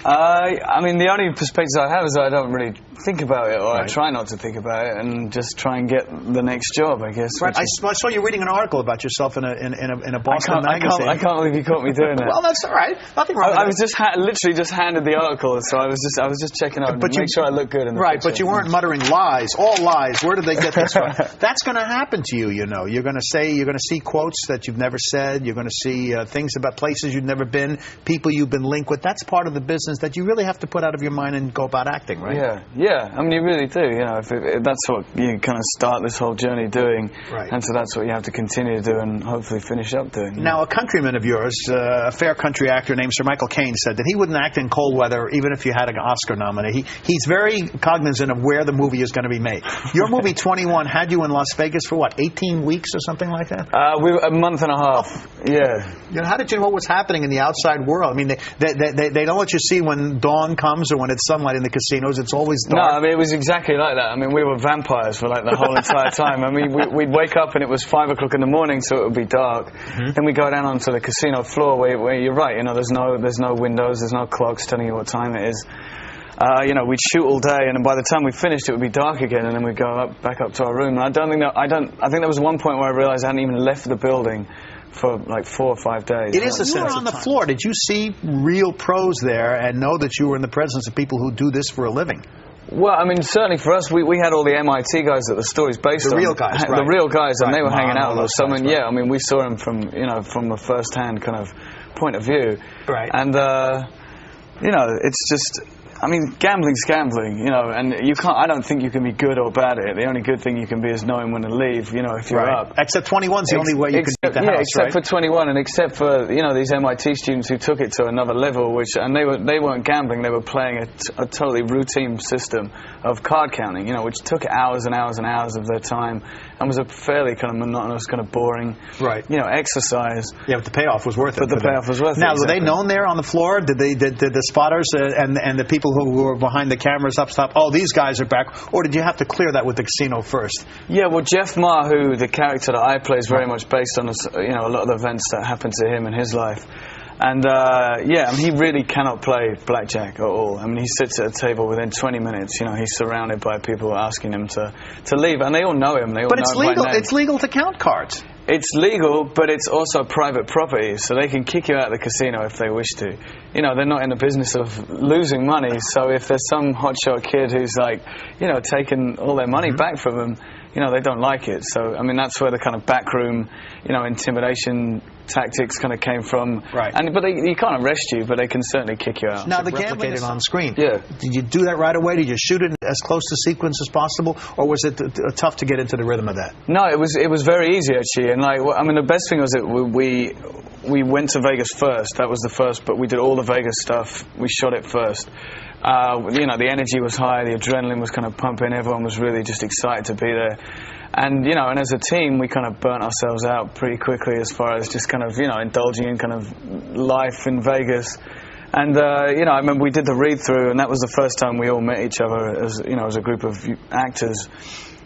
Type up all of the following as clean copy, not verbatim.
I mean, the only perspective I have is that I don't really think about it, or I try not to think about it, and just try and get the next job, I guess. Right. I saw you reading an article about yourself in a Boston magazine. I can't believe you caught me doing that. Well, that's all right. Nothing wrong with I was just literally just handed the article, so I was just checking out, make sure I look good in the picture. But you weren't muttering lies, all lies. Where did they get this from? That's going to happen to you. You know, you're going to see quotes that you've never said. You're going to see things about places you've never been, people you've been linked with. That's part of the business that you really have to put out of your mind and go about acting, right? Yeah. I mean, you really do. You know, if that's what you kind of start this whole journey doing, and so that's what you have to continue to do and hopefully finish up doing. Now, a countryman of yours, a fair country actor named Sir Michael Caine, said that he wouldn't act in cold weather even if you had an Oscar nominee. He's very cognizant of where the movie is going to be made. Your movie 21 had you in Las Vegas for what, 18 weeks or something like that? We were a month and a half. Yeah. You know, how did you know what was happening in the outside world? I mean, they don't let you see when dawn comes or when it's sunlight in the casinos. It's always dark. No, I mean, it was exactly like that. I mean, we were vampires for like the whole entire time. I mean, we'd wake up and it was 5 o'clock in the morning, so it would be dark. Then we go down onto the casino floor where you're right. You know, there's no windows, there's no clocks telling you what time it is. You know, we'd shoot all day, and by the time we finished, it would be dark again, and then we'd go back up to our room. And I think there was one point where I realized I hadn't even left the building for like 4 or 5 days. It is a sense on the floor. Did you see real pros there and know that you were in the presence of people who do this for a living? Well, I mean, certainly for us, we had all the MIT guys that the story's based on. The real guys, The real guys, and they were hanging out with us. So, I mean, I mean, we saw them from a first-hand kind of point of view. Right. And, you know, it's just... I mean, gambling's gambling, you know, and you can't. I don't think you can be good or bad at it. The only good thing you can be is knowing when to leave, you know, if you're up. Except 21's the only way you can beat the house, except for 21, and except for, you know, these MIT students who took it to another level, and they weren't gambling, they were playing a totally routine system of card counting, you know, which took hours and hours and hours of their time, and was a fairly kind of monotonous, kind of boring, you know, exercise. Yeah, but the payoff was worth it. But the payoff was worth it. Now, were they known there on the floor? Did the spotters and the people who were behind the cameras up stop, oh, these guys are back, or did you have to clear that with the casino first? Yeah, well, Jeff Ma, who the character that I play is very much based on, you know, a lot of the events that happened to him in his life. And, yeah, I mean, he really cannot play blackjack at all. I mean, he sits at a table within 20 minutes, you know, he's surrounded by people asking him to leave, and they all know him. But it's legal. It's legal to count cards. It's legal, but it's also private property, so they can kick you out of the casino if they wish to. You know, they're not in the business of losing money, so if there's some hotshot kid who's, like, you know, taking all their money back from them, you know, they don't like it. So, I mean, that's where the kind of backroom, you know, intimidation tactics kind of came from. Right. But you can't arrest you, but they can certainly kick you out. Now, the gambling is on screen. Yeah. Did you do that right away? Did you shoot it as close to sequence as possible, or was it tough to get into the rhythm of that? No, it was very easy, actually. And, like, I mean, the best thing was that we went to Vegas first. That was the first, but we did all the Vegas stuff. We shot it first. You know, the energy was high, the adrenaline was kind of pumping, everyone was really just excited to be there. And, you know, and as a team, we kind of burnt ourselves out pretty quickly as far as just kind of, you know, indulging in kind of life in Vegas. And, you know, I remember we did the read-through, and that was the first time we all met each other as, you know, as a group of actors.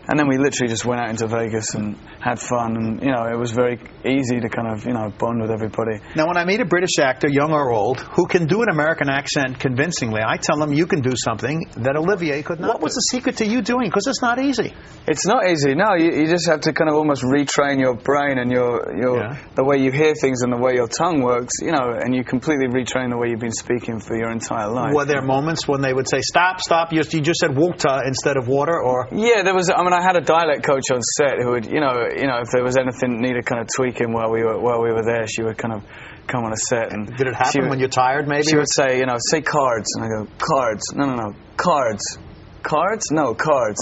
And then we literally just went out into Vegas and had fun, and, you know, it was very easy to kind of, you know, bond with everybody. Now, when I meet a British actor, young or old, who can do an American accent convincingly, I tell them you can do something that Olivier could not. What was the secret to you doing? Because it's not easy. It's not easy. No, you just have to kind of almost retrain your brain and the way you hear things and the way your tongue works, you know, and you completely retrain the way you've been speaking for your entire life. Were there moments when they would say, stop, you just said water instead of water, or? Yeah, there was, I mean, I had a dialect coach on set who would, you know, if there was anything needed kind of tweaking while we were there, she would kind of come on a set. And did it happen when you're tired, maybe? She would say, you know, say cards, and I go, cards, no, cards. Cards? No, cards.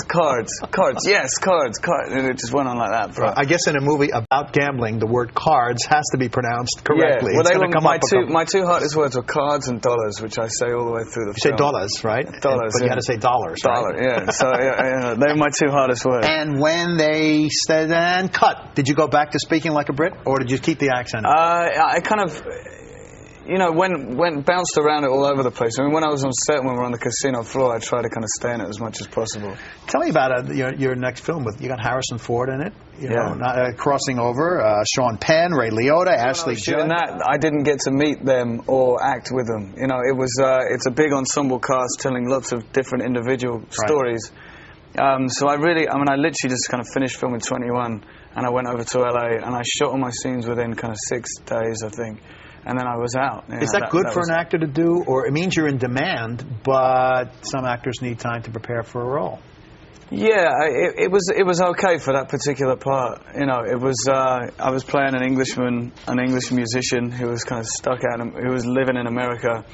Yes, cards. And it just went on like that. Right. I guess in a movie about gambling, the word cards has to be pronounced correctly. Yeah, well, my two hardest words were cards and dollars, which I say all the way through the film. You say dollars, right? Dollars. But you had to say dollars, right? Yeah. So they were my two hardest words. And when they said, and cut, did you go back to speaking like a Brit, or did you keep the accent? I kind of... you know, went bounced around it all over the place. I mean, when I was on set, when we were on the casino floor, I tried to kind of stay in it as much as possible. Tell me about your next film. You got Harrison Ford in it. You know, crossing over. Sean Penn, Ray Liotta, Ashley Judd. That, I didn't get to meet them or act with them. You know, it was it's a big ensemble cast telling lots of different individual stories. So I literally just kind of finished filming 21, and I went over to LA, and I shot all my scenes within kind of 6 days, I think. And then I was out. Is that good for an actor to do? Or it means you're in demand, but some actors need time to prepare for a role? Yeah, it was okay for that particular part. You know, it was I was playing an English musician who was kind of stuck out, who was living in America.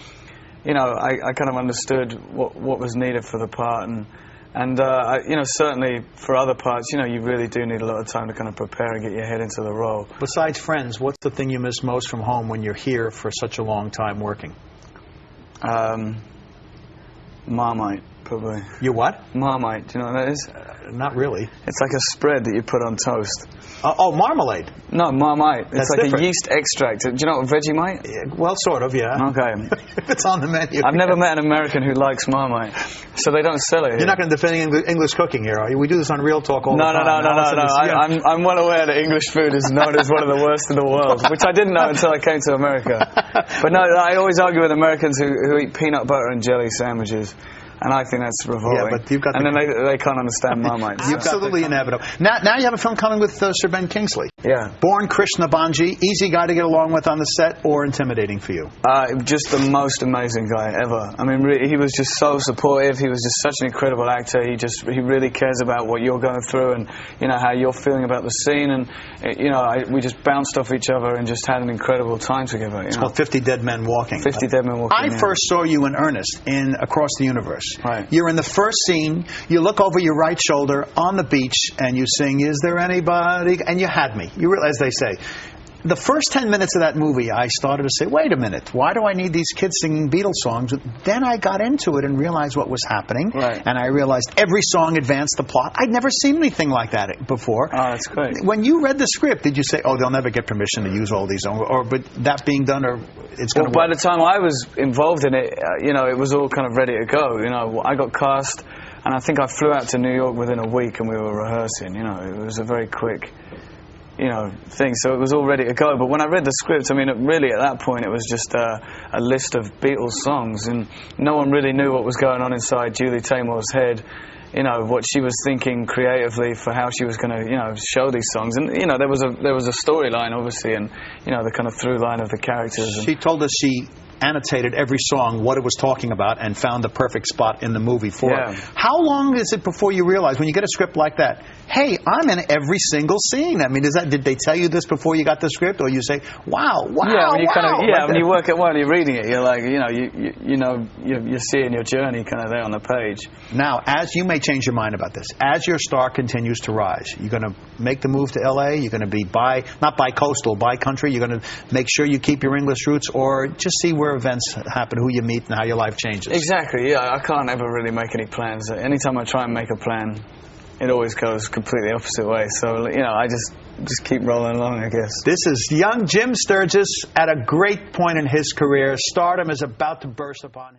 You know, I kind of understood what was needed for the part, and you know, certainly for other parts, you know, you really do need a lot of time to kind of prepare and get your head into the role. Besides friends, what's the thing you miss most from home when you're here for such a long time working? Marmite, probably. You what? Marmite, do you know what that is? Not really. It's like a spread that you put on toast. Oh, marmalade. No, Marmite. It's like different. a yeast extract. Do you know what Vegemite? Well, sort of, yeah. Okay. If it's on the menu. I've never met an American who likes Marmite, so they don't sell it here. You're not going to defend English cooking here, are you? We do this on Real Talk all the time. No. I'm well aware that English food is known as one of the worst in the world, which I didn't know until I came to America. But no, I always argue with Americans who eat peanut butter and jelly sandwiches. And I think that's revolting. Yeah, but you've got and then they can't understand Marmite. Absolutely inevitable. Now you have a film coming with Sir Ben Kingsley. Yeah. Born Krishna Banji, easy guy to get along with on the set or intimidating for you? Just the most amazing guy ever. I mean, he was just so supportive. He was just such an incredible actor. He really cares about what you're going through and, you know, how you're feeling about the scene. And, you know, we just bounced off each other and just had an incredible time together. It's called 50 Dead Men Walking. 50 Dead Men Walking. I first saw you in earnest in Across the Universe. Right. You're in the first scene, you look over your right shoulder on the beach, and you sing, "Is there anybody?" And you had me. You were, as they say. The first 10 minutes of that movie, I started to say, wait a minute, why do I need these kids singing Beatles songs? Then I got into it and realized what was happening. Right. And I realized every song advanced the plot. I'd never seen anything like that before. Oh, that's great. When you read the script, did you say, oh, they'll never get permission to use all these songs? But that being done, or it's going to work? By the time I was involved in it, you know, it was all kind of ready to go. You know, I got cast, and I think I flew out to New York within a week, and we were rehearsing. You know, it was a very quick, you know, thing, so it was all ready to go. But when I read the script, I mean, really at that point it was just a list of Beatles songs, and no one really knew what was going on inside Julie Taymor's head, you know, what she was thinking creatively for how she was going to, you know, show these songs. And, you know, there was a storyline, obviously, and, you know, the kind of through line of the characters. She told us she annotated every song, what it was talking about, and found the perfect spot in the movie for it. How long is it before you realize, when you get a script like that, hey, I'm in every single scene? I mean, did they tell you this before you got the script, or you say, wow, when you work at one, you're reading it, you're like, you know, you're seeing your journey kind of there on the page. Now, as you may change your mind about this, as your star continues to rise, you're going to make the move to LA, you're going to be not bi-coastal, bi-country, you're going to make sure you keep your English roots, or just see where events happen, who you meet, and how your life changes. Exactly, yeah. I can't ever really make any plans. Anytime I try and make a plan, it always goes completely opposite way. So, you know, I just keep rolling along, I guess. This is young Jim Sturgess at a great point in his career. Stardom is about to burst upon him.